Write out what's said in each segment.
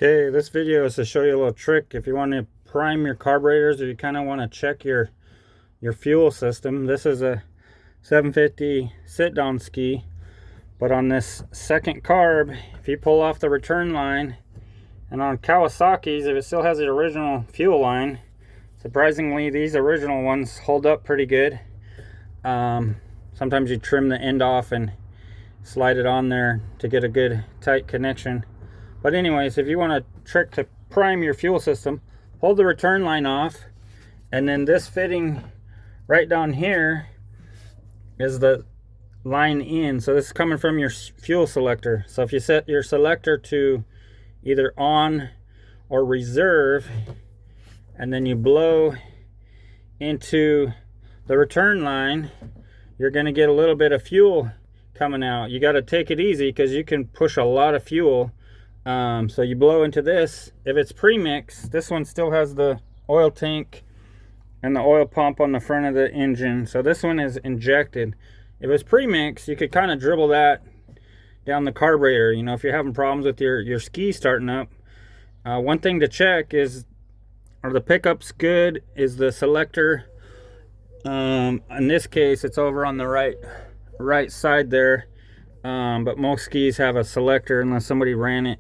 Okay, this video is to show you a little trick if you want to prime your carburetors, or you kind of want to check your fuel system. This is a 750 sit-down ski, but on this second carb, if you pull off the return line, and on Kawasaki's, if it still has the original fuel line, surprisingly these original ones hold up pretty good. Sometimes you trim the end off and slide it on there to get a good tight connection. But anyways, if you want a trick to prime your fuel system, hold the return line off, and then this fitting right down here is the line in. So this is coming from your fuel selector. So if you set your selector to either on or reserve, and then you blow into the return line, you're going to get a little bit of fuel coming out. You got to take it easy because you can push a lot of fuel. So you blow into this. If it's pre-mixed, this one still has the oil tank and the oil pump on the front of the engine. So this one is injected. If it's pre-mixed, you could kind of dribble that down the carburetor. You know, if you're having problems with your ski starting up, one thing to check is, are the pickups good? Is the selector, in this case, it's over on the right side there. But most skis have a selector unless somebody ran it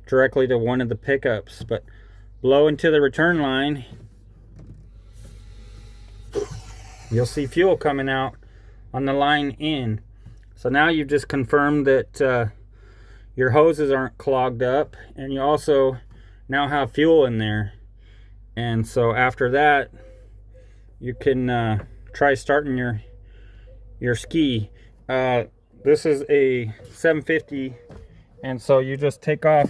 directly to one of the pickups. But blow into the return line, you'll see fuel coming out on the line in. So now you've just confirmed that your hoses aren't clogged up, and you also now have fuel in there. And so after that, you can try starting your ski. This is a 750, and so you just take off,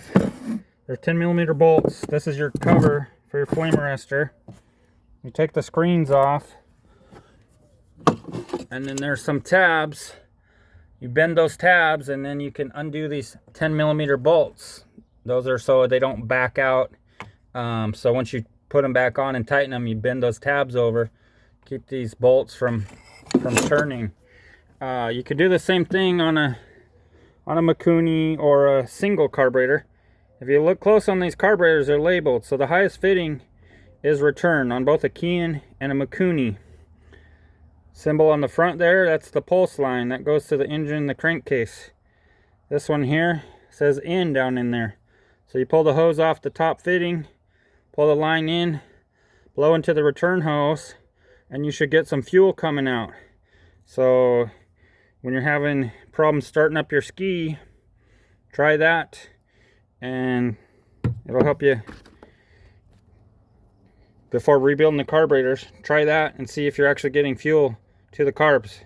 they're 10mm bolts. This is your cover for your flame arrestor. You take the screens off, and then there's some tabs. You bend those tabs, and then you can undo these 10mm bolts. Those are so they don't back out. So once you put them back on and tighten them, you bend those tabs over, keep these bolts from turning. You could do the same thing on a Mikuni or a single carburetor. If you look close on these carburetors, they're labeled. So the highest fitting is return on both a Kian and a Mikuni. Symbol on the front there, that's the pulse line that goes to the engine, the crankcase. This one here says in down in there. So you pull the hose off the top fitting, pull the line in, blow into the return hose, and you should get some fuel coming out. So when you're having problems starting up your ski, try that, and it'll help you. Before rebuilding the carburetors, try that and see if you're actually getting fuel to the carbs.